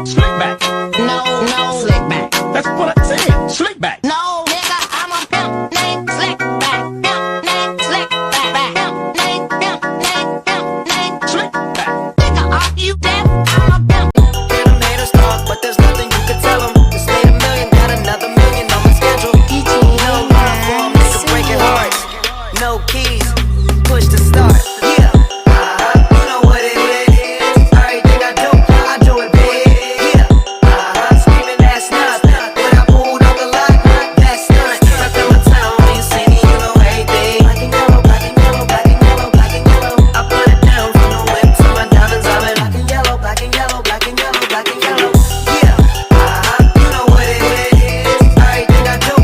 Slick back. No, no, slick back. That's what I said. Slick back. No, nigga, I'm a pimp named Slick Back. Pimp named Slick Back. Pimp named, pimp named. Slick back. Nigga, are you deaf? I'm a pimp. Hear them haters talk, but there's nothing you can tell them. Just made a million, got another million on my schedule. No love for 'em, nigga breaking hearts. No keys, push to start. Yeah, you know what it is. Everything I do it big. Yeah, screaming that's nuts. When I pulled on the lot, that's nuts. Up in my town, when you see me, you know everything. Black and yellow, black and yellow, black and yellow, black and yellow. I put it down from the whip to my diamonds. I'm in black and yellow, black and yellow, black and yellow, black and yellow. Yeah, you know what it is. Everything I do.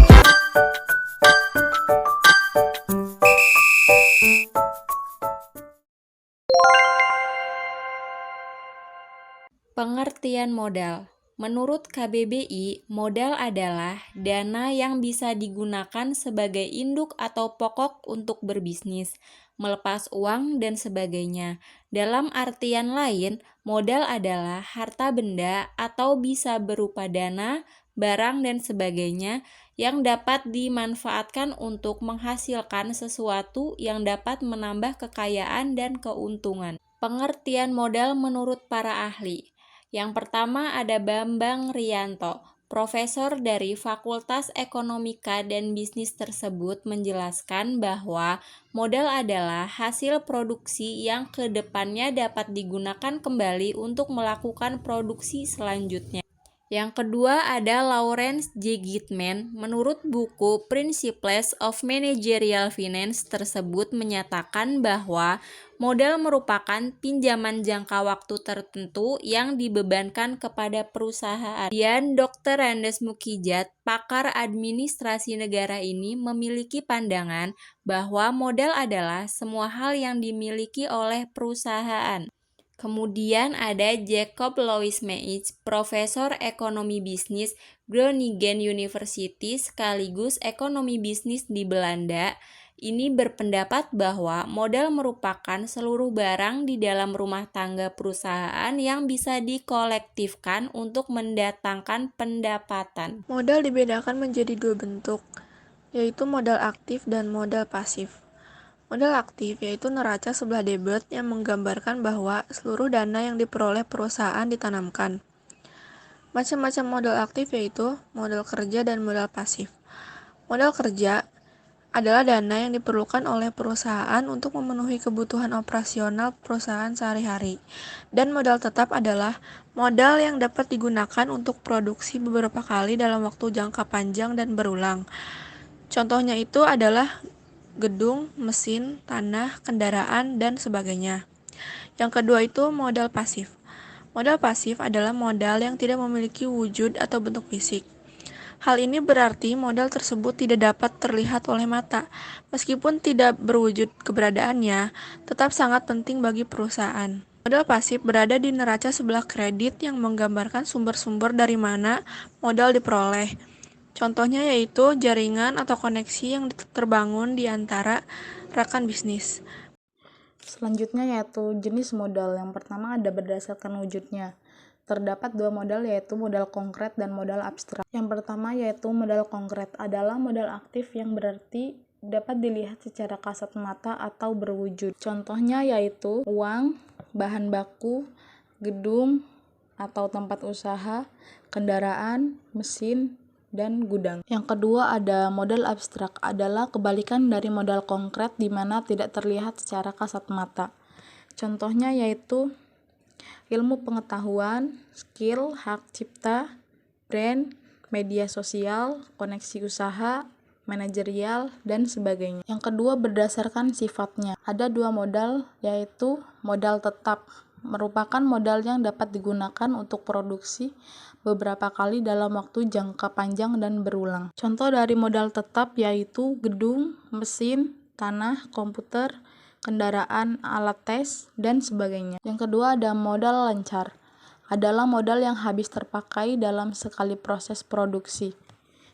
Pengertian modal. Menurut KBBI, modal adalah dana yang bisa digunakan sebagai induk atau pokok untuk berbisnis, melepas uang, dan sebagainya. Dalam artian lain, modal adalah harta benda atau bisa berupa dana, barang, dan sebagainya yang dapat dimanfaatkan untuk menghasilkan sesuatu yang dapat menambah kekayaan dan keuntungan. Pengertian modal menurut para ahli. Yang pertama ada Bambang Rianto, profesor dari Fakultas Ekonomika dan Bisnis tersebut menjelaskan bahwa modal adalah hasil produksi yang kedepannya dapat digunakan kembali untuk melakukan produksi selanjutnya. Yang kedua ada Lawrence J. Gitman. Menurut buku Principles of Managerial Finance tersebut menyatakan bahwa modal merupakan pinjaman jangka waktu tertentu yang dibebankan kepada perusahaan. Dan Dr. Andes Mukijat, pakar administrasi negara ini memiliki pandangan bahwa modal adalah semua hal yang dimiliki oleh perusahaan. Kemudian ada Jacob Louis Meij, profesor ekonomi bisnis Groningen University sekaligus ekonomi bisnis di Belanda. Ini berpendapat bahwa modal merupakan seluruh barang di dalam rumah tangga perusahaan yang bisa dikolektifkan untuk mendatangkan pendapatan. Modal dibedakan menjadi dua bentuk, yaitu modal aktif dan modal pasif. Modal aktif yaitu neraca sebelah debit yang menggambarkan bahwa seluruh dana yang diperoleh perusahaan ditanamkan. Macam-macam modal aktif yaitu modal kerja dan modal pasif. Modal kerja adalah dana yang diperlukan oleh perusahaan untuk memenuhi kebutuhan operasional perusahaan sehari-hari. Dan modal tetap adalah modal yang dapat digunakan untuk produksi beberapa kali dalam waktu jangka panjang dan berulang. Contohnya itu adalah gedung, mesin, tanah, kendaraan, dan sebagainya. Yang kedua itu modal pasif. Modal pasif adalah modal yang tidak memiliki wujud atau bentuk fisik. Hal ini berarti modal tersebut tidak dapat terlihat oleh mata. Meskipun tidak berwujud keberadaannya, tetap sangat penting bagi perusahaan. Modal pasif berada di neraca sebelah kredit yang menggambarkan sumber-sumber dari mana modal diperoleh. Contohnya yaitu jaringan atau koneksi yang terbangun di antara rekan bisnis. Selanjutnya yaitu jenis modal. Yang pertama ada berdasarkan wujudnya. Terdapat dua modal yaitu modal konkret dan modal abstrak. Yang pertama yaitu modal konkret adalah modal aktif yang berarti dapat dilihat secara kasat mata atau berwujud. Contohnya yaitu uang, bahan baku, gedung atau tempat usaha, kendaraan, mesin, dan gudang. Yang kedua ada modal abstrak adalah kebalikan dari modal konkret di mana tidak terlihat secara kasat mata. Contohnya yaitu ilmu pengetahuan, skill, hak cipta, brand, media sosial, koneksi usaha, manajerial, dan sebagainya. Yang kedua berdasarkan sifatnya. Ada dua modal yaitu modal tetap merupakan modal yang dapat digunakan untuk produksi beberapa kali dalam waktu jangka panjang dan berulang. Contoh dari modal tetap yaitu gedung, mesin, tanah, komputer, kendaraan, alat tes, dan sebagainya. Yang kedua ada modal lancar. Adalah modal yang habis terpakai dalam sekali proses produksi.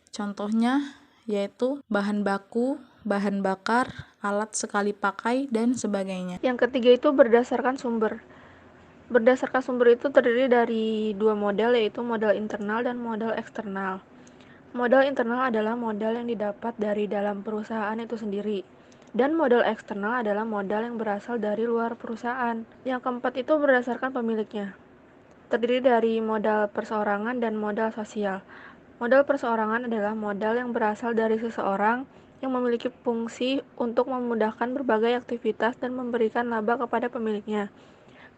Contohnya yaitu bahan baku, bahan bakar, alat sekali pakai, dan sebagainya. Yang ketiga itu berdasarkan sumber. Berdasarkan sumber itu terdiri dari dua model, yaitu modal internal dan modal eksternal. Modal internal adalah modal yang didapat dari dalam perusahaan itu sendiri, dan modal eksternal adalah modal yang berasal dari luar perusahaan. Yang keempat itu berdasarkan pemiliknya. Terdiri dari modal perseorangan dan modal sosial. Modal perseorangan adalah modal yang berasal dari seseorang yang memiliki fungsi untuk memudahkan berbagai aktivitas dan memberikan laba kepada pemiliknya.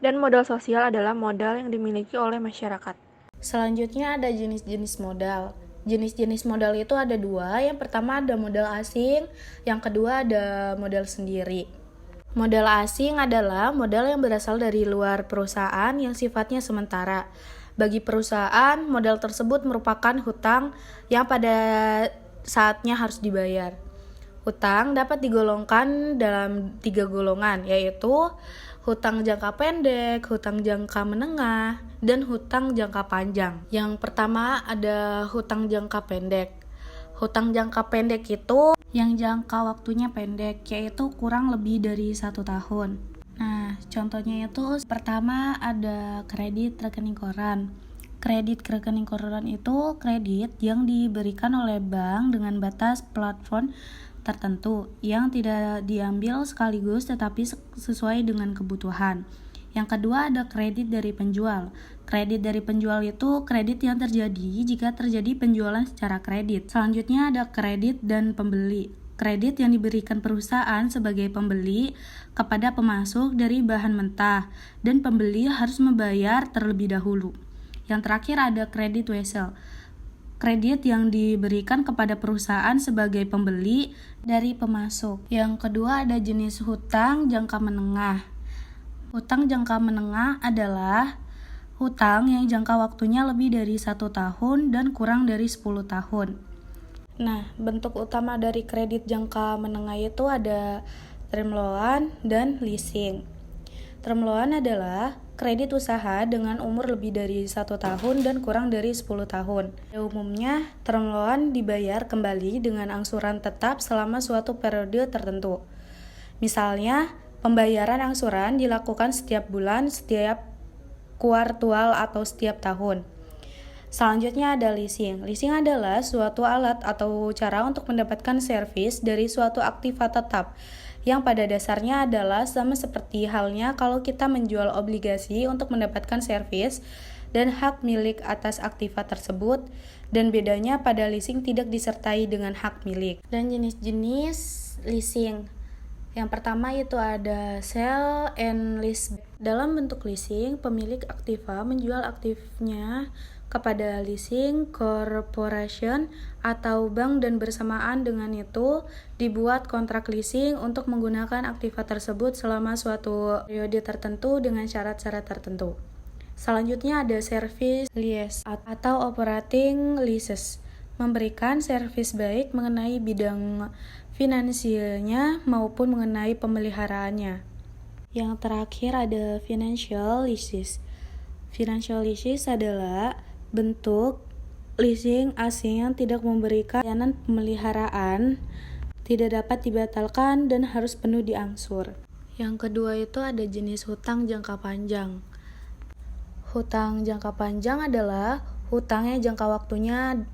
Dan modal sosial adalah modal yang dimiliki oleh masyarakat. Selanjutnya ada jenis-jenis modal. Jenis-jenis modal itu ada dua. Yang pertama ada modal asing, yang kedua ada modal sendiri. Modal asing adalah modal yang berasal dari luar perusahaan yang sifatnya sementara. Bagi perusahaan, modal tersebut merupakan hutang yang pada saatnya harus dibayar. Hutang dapat digolongkan dalam 3 golongan, yaitu hutang jangka pendek, hutang jangka menengah, dan hutang jangka panjang. Yang pertama ada hutang jangka pendek. Hutang jangka pendek itu yang jangka waktunya pendek, yaitu kurang lebih dari 1 tahun. Nah, contohnya itu pertama ada kredit rekening koran. Kredit rekening koran itu kredit yang diberikan oleh bank dengan batas plafon tertentu yang tidak diambil sekaligus tetapi sesuai dengan kebutuhan. Yang kedua ada kredit dari penjual. Kredit dari penjual itu kredit yang terjadi jika terjadi penjualan secara kredit. Selanjutnya ada kredit dan pembeli. Kredit yang diberikan perusahaan sebagai pembeli kepada pemasok dari bahan mentah dan pembeli harus membayar terlebih dahulu. Yang terakhir ada kredit wesel. Kredit yang diberikan kepada perusahaan sebagai pembeli dari pemasok. Yang kedua ada jenis hutang jangka menengah. Hutang jangka menengah adalah hutang yang jangka waktunya lebih dari 1 tahun dan kurang dari 10 tahun. Nah, bentuk utama dari kredit jangka menengah itu ada term loan dan leasing. Term loan adalah kredit usaha dengan umur lebih dari 1 tahun dan kurang dari 10 tahun. Umumnya, term loan dibayar kembali dengan angsuran tetap selama suatu periode tertentu. Misalnya, pembayaran angsuran dilakukan setiap bulan, setiap kuartal atau setiap tahun. Selanjutnya ada leasing. Leasing adalah suatu alat atau cara untuk mendapatkan servis dari suatu aktiva tetap, yang pada dasarnya adalah sama seperti halnya kalau kita menjual obligasi untuk mendapatkan servis dan hak milik atas aktiva tersebut, dan bedanya pada leasing tidak disertai dengan hak milik. Dan jenis-jenis leasing. Yang pertama itu ada sell and lease. Dalam bentuk leasing, pemilik aktiva menjual aktifnya kepada leasing corporation atau bank dan bersamaan dengan itu dibuat kontrak leasing untuk menggunakan aktiva tersebut selama suatu periode tertentu dengan syarat-syarat tertentu. Selanjutnya ada service lease atau operating leases, memberikan servis baik mengenai bidang finansialnya maupun mengenai pemeliharaannya. Yang terakhir ada financial leases. Financial leases adalah bentuk leasing asing yang tidak memberikan layanan pemeliharaan, tidak dapat dibatalkan, dan harus penuh diangsur. Yang kedua itu ada jenis hutang jangka panjang. Hutang jangka panjang adalah hutang yang jangka waktunya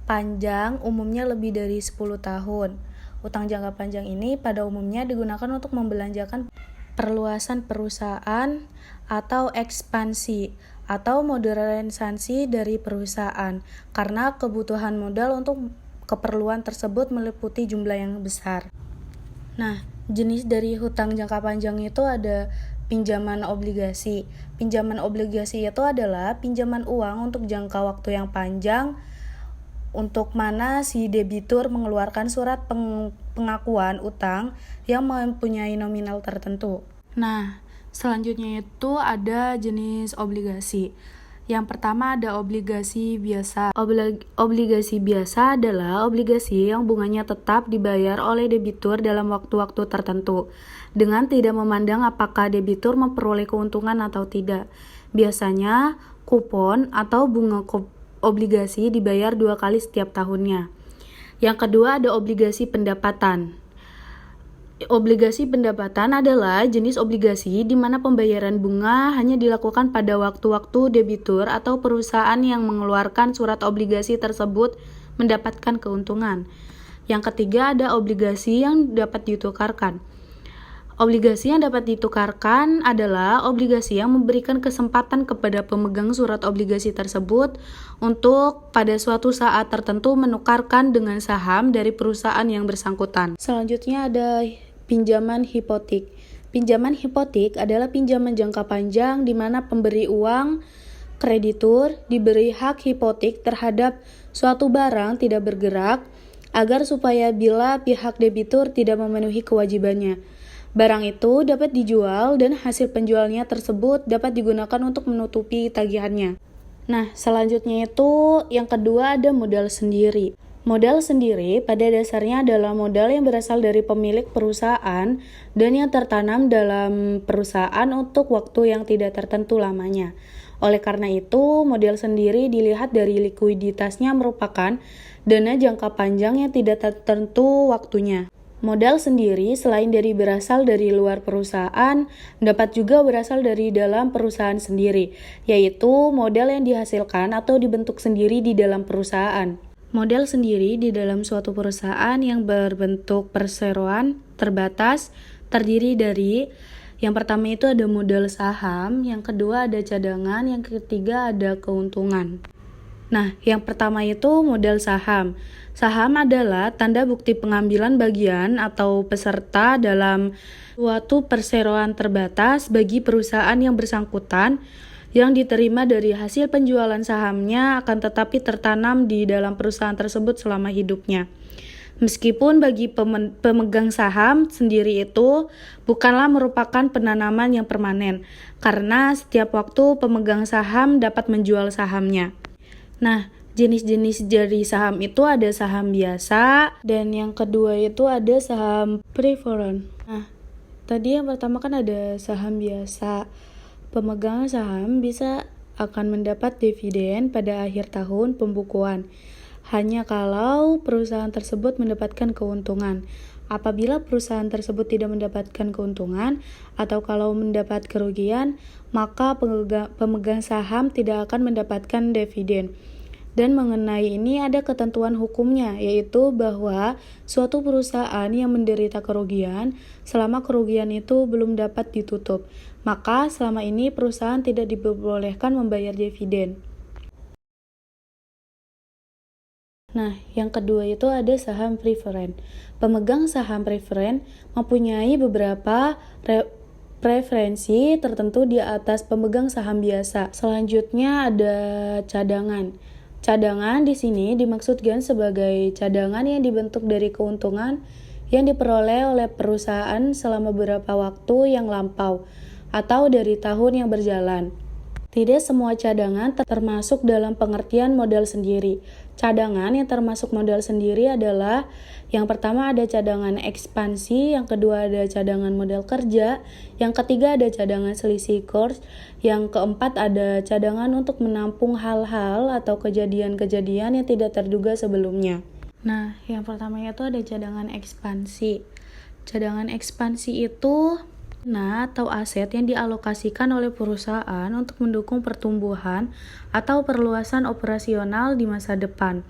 panjang, umumnya lebih dari 10 tahun. Hutang jangka panjang ini pada umumnya digunakan untuk membelanjakan perluasan perusahaan atau ekspansi atau modernisasi dari perusahaan karena kebutuhan modal untuk keperluan tersebut meliputi jumlah yang besar. Nah, jenis dari hutang jangka panjang itu ada pinjaman obligasi. Pinjaman obligasi itu adalah pinjaman uang untuk jangka waktu yang panjang untuk mana si debitur mengeluarkan surat pengakuan utang yang mempunyai nominal tertentu. Nah, selanjutnya itu ada jenis obligasi. Yang pertama ada obligasi biasa. Obligasi biasa adalah obligasi yang bunganya tetap dibayar oleh debitur dalam waktu-waktu tertentu, dengan tidak memandang apakah debitur memperoleh keuntungan atau tidak. Biasanya, kupon atau bunga obligasi dibayar 2 kali setiap tahunnya. Yang kedua ada obligasi pendapatan. Obligasi pendapatan adalah jenis obligasi di mana pembayaran bunga hanya dilakukan pada waktu-waktu debitur atau perusahaan yang mengeluarkan surat obligasi tersebut mendapatkan keuntungan. Yang ketiga ada obligasi yang dapat ditukarkan. Obligasi yang dapat ditukarkan adalah obligasi yang memberikan kesempatan kepada pemegang surat obligasi tersebut untuk pada suatu saat tertentu menukarkan dengan saham dari perusahaan yang bersangkutan. Selanjutnya ada pinjaman hipotek. Pinjaman hipotek adalah pinjaman jangka panjang di mana pemberi uang kreditur diberi hak hipotek terhadap suatu barang tidak bergerak agar supaya bila pihak debitur tidak memenuhi kewajibannya, barang itu dapat dijual dan hasil penjualnya tersebut dapat digunakan untuk menutupi tagihannya. Nah, selanjutnya itu yang kedua ada modal sendiri. Modal sendiri pada dasarnya adalah modal yang berasal dari pemilik perusahaan dan yang tertanam dalam perusahaan untuk waktu yang tidak tertentu lamanya. Oleh karena itu, modal sendiri dilihat dari likuiditasnya merupakan dana jangka panjang yang tidak tertentu waktunya. Modal sendiri selain dari berasal dari luar perusahaan, dapat juga berasal dari dalam perusahaan sendiri, yaitu modal yang dihasilkan atau dibentuk sendiri di dalam perusahaan. Modal sendiri di dalam suatu perusahaan yang berbentuk perseroan terbatas terdiri dari yang pertama itu ada modal saham, yang kedua ada cadangan, yang ketiga ada keuntungan. Nah, yang pertama itu modal saham. Saham adalah tanda bukti pengambilan bagian atau peserta dalam suatu perseroan terbatas bagi perusahaan yang bersangkutan yang diterima dari hasil penjualan sahamnya akan tetapi tertanam di dalam perusahaan tersebut selama hidupnya. Meskipun bagi pemegang saham sendiri itu bukanlah merupakan penanaman yang permanen, karena setiap waktu pemegang saham dapat menjual sahamnya. Nah, jenis-jenis dari saham itu ada saham biasa, dan yang kedua itu ada saham preferred. Nah, tadi yang pertama kan ada saham biasa. Pemegang saham bisa akan mendapat dividen pada akhir tahun pembukuan, hanya kalau perusahaan tersebut mendapatkan keuntungan. Apabila perusahaan tersebut tidak mendapatkan keuntungan atau kalau mendapat kerugian, maka pemegang saham tidak akan mendapatkan dividen. Dan mengenai ini ada ketentuan hukumnya, yaitu bahwa suatu perusahaan yang menderita kerugian, selama kerugian itu belum dapat ditutup, maka selama ini perusahaan tidak diperbolehkan membayar dividen. Nah, yang kedua itu ada saham preferred. Pemegang saham preferred mempunyai beberapa preferensi tertentu di atas pemegang saham biasa. Selanjutnya ada cadangan. Cadangan di sini dimaksudkan sebagai cadangan yang dibentuk dari keuntungan yang diperoleh oleh perusahaan selama beberapa waktu yang lampau atau dari tahun yang berjalan. Tidak semua cadangan termasuk dalam pengertian modal sendiri. Cadangan yang termasuk modal sendiri adalah yang pertama ada cadangan ekspansi, yang kedua ada cadangan modal kerja, yang ketiga ada cadangan selisih kurs, yang keempat ada cadangan untuk menampung hal-hal atau kejadian-kejadian yang tidak terduga sebelumnya. Nah, yang pertama itu ada cadangan ekspansi. Cadangan ekspansi itu atau aset yang dialokasikan oleh perusahaan untuk mendukung pertumbuhan atau perluasan operasional di masa depan.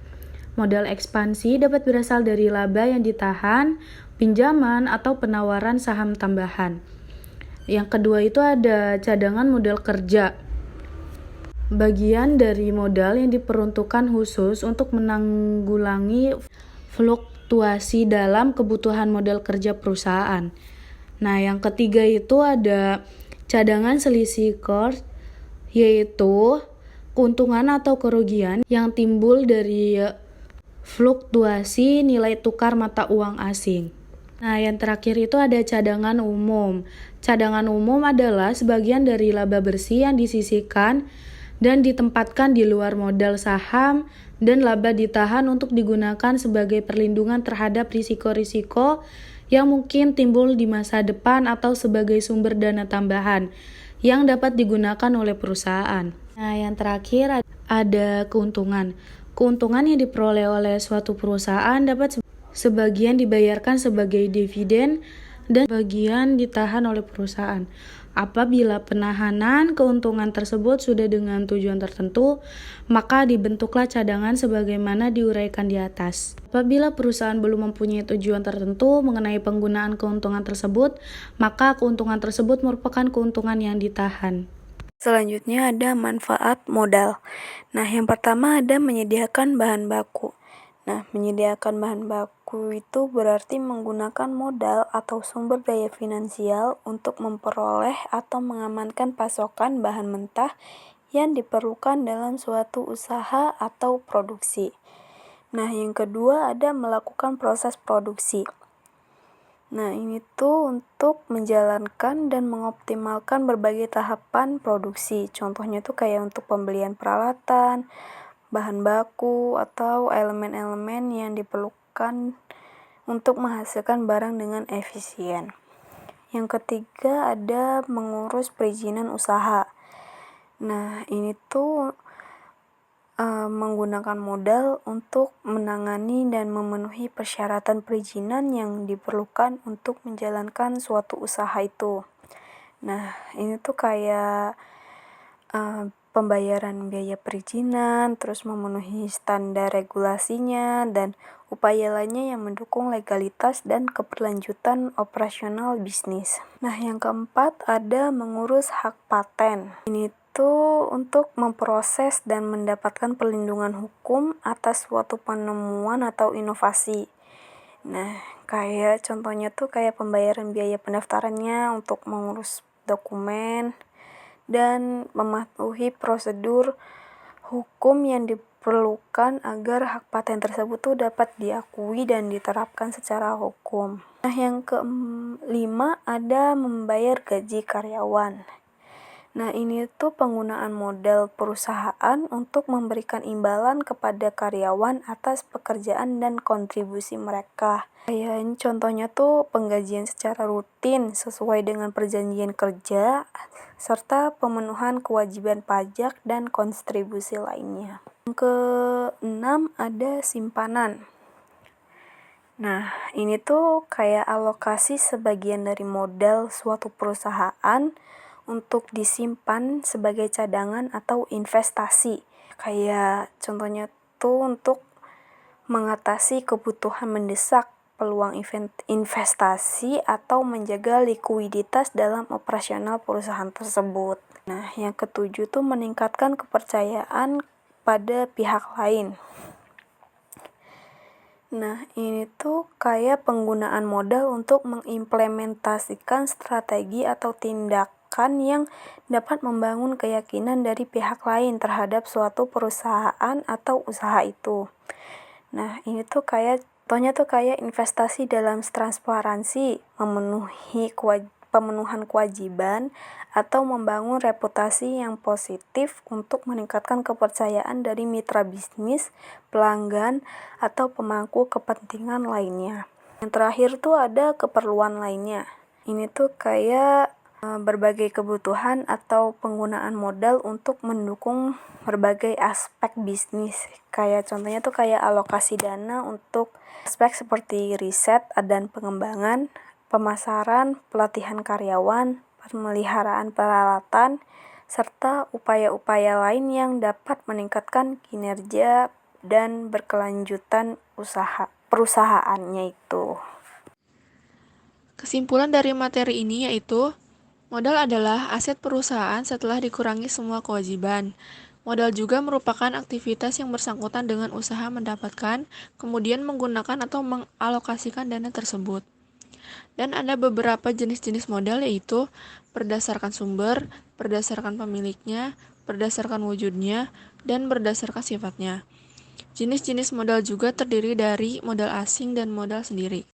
Modal ekspansi dapat berasal dari laba yang ditahan, pinjaman, atau penawaran saham tambahan. Yang kedua itu ada cadangan modal kerja. Bagian dari modal yang diperuntukkan khusus untuk menanggulangi fluktuasi dalam kebutuhan modal kerja perusahaan. Nah, yang ketiga itu ada cadangan selisih kurs, yaitu keuntungan atau kerugian yang timbul dari fluktuasi nilai tukar mata uang asing. Nah, yang terakhir itu ada cadangan umum. Cadangan umum adalah sebagian dari laba bersih yang disisihkan dan ditempatkan di luar modal saham dan laba ditahan untuk digunakan sebagai perlindungan terhadap risiko-risiko yang mungkin timbul di masa depan atau sebagai sumber dana tambahan yang dapat digunakan oleh perusahaan. Nah, yang terakhir ada keuntungan. Keuntungan yang diperoleh oleh suatu perusahaan dapat sebagian dibayarkan sebagai dividen dan bagian ditahan oleh perusahaan. Apabila penahanan keuntungan tersebut sudah dengan tujuan tertentu, maka dibentuklah cadangan sebagaimana diuraikan di atas. Apabila perusahaan belum mempunyai tujuan tertentu mengenai penggunaan keuntungan tersebut, maka keuntungan tersebut merupakan keuntungan yang ditahan. Selanjutnya ada manfaat modal. Nah, yang pertama ada menyediakan bahan baku. Nah, menyediakan bahan baku itu berarti menggunakan modal atau sumber daya finansial untuk memperoleh atau mengamankan pasokan bahan mentah yang diperlukan dalam suatu usaha atau produksi. Nah, yang kedua ada melakukan proses produksi. Nah, ini tuh untuk menjalankan dan mengoptimalkan berbagai tahapan produksi. Contohnya tuh kayak untuk pembelian peralatan, bahan baku, atau elemen-elemen yang diperlukan untuk menghasilkan barang dengan efisien. Yang ketiga ada mengurus perizinan usaha. Nah, ini tuh menggunakan modal untuk menangani dan memenuhi persyaratan perizinan yang diperlukan untuk menjalankan suatu usaha itu. Nah, ini tuh kayak pembayaran biaya perizinan, terus memenuhi standar regulasinya, dan upaya lainnya yang mendukung legalitas dan keberlanjutan operasional bisnis. Nah, yang keempat ada mengurus hak paten. Ini tuh untuk memproses dan mendapatkan perlindungan hukum atas suatu penemuan atau inovasi. Nah, kayak contohnya tuh kayak pembayaran biaya pendaftarannya untuk mengurus dokumen dan mematuhi prosedur hukum yang diperlukan agar hak paten tersebut tuh dapat diakui dan diterapkan secara hukum. Nah, yang kelima ada membayar gaji karyawan. Nah, ini tuh penggunaan modal perusahaan untuk memberikan imbalan kepada karyawan atas pekerjaan dan kontribusi mereka. Kayak contohnya tuh penggajian secara rutin sesuai dengan perjanjian kerja, serta pemenuhan kewajiban pajak dan kontribusi lainnya. Yang keenam ada simpanan. Nah, ini tuh kayak alokasi sebagian dari modal suatu perusahaan untuk disimpan sebagai cadangan atau investasi. Kayak contohnya tuh untuk mengatasi kebutuhan mendesak, peluang investasi, atau menjaga likuiditas dalam operasional perusahaan tersebut. Nah, yang ketujuh tuh meningkatkan kepercayaan pada pihak lain. Nah, ini tuh kayak penggunaan modal untuk mengimplementasikan strategi atau tindakan yang dapat membangun keyakinan dari pihak lain terhadap suatu perusahaan atau usaha itu. Nah, ini tuh kayak contohnya tuh kayak investasi dalam transparansi, pemenuhan kewajiban, atau membangun reputasi yang positif untuk meningkatkan kepercayaan dari mitra bisnis, pelanggan, atau pemangku kepentingan lainnya. Yang terakhir tuh ada keperluan lainnya. Ini tuh kayak berbagai kebutuhan atau penggunaan modal untuk mendukung berbagai aspek bisnis. Kayak contohnya tuh kayak alokasi dana untuk aspek seperti riset dan pengembangan, pemasaran, pelatihan karyawan, pemeliharaan peralatan, serta upaya-upaya lain yang dapat meningkatkan kinerja dan berkelanjutan perusahaannya itu. Kesimpulan dari materi ini yaitu modal adalah aset perusahaan setelah dikurangi semua kewajiban. Modal juga merupakan aktivitas yang bersangkutan dengan usaha mendapatkan, kemudian menggunakan atau mengalokasikan dana tersebut. Dan ada beberapa jenis-jenis modal yaitu berdasarkan sumber, berdasarkan pemiliknya, berdasarkan wujudnya, dan berdasarkan sifatnya. Jenis-jenis modal juga terdiri dari modal asing dan modal sendiri.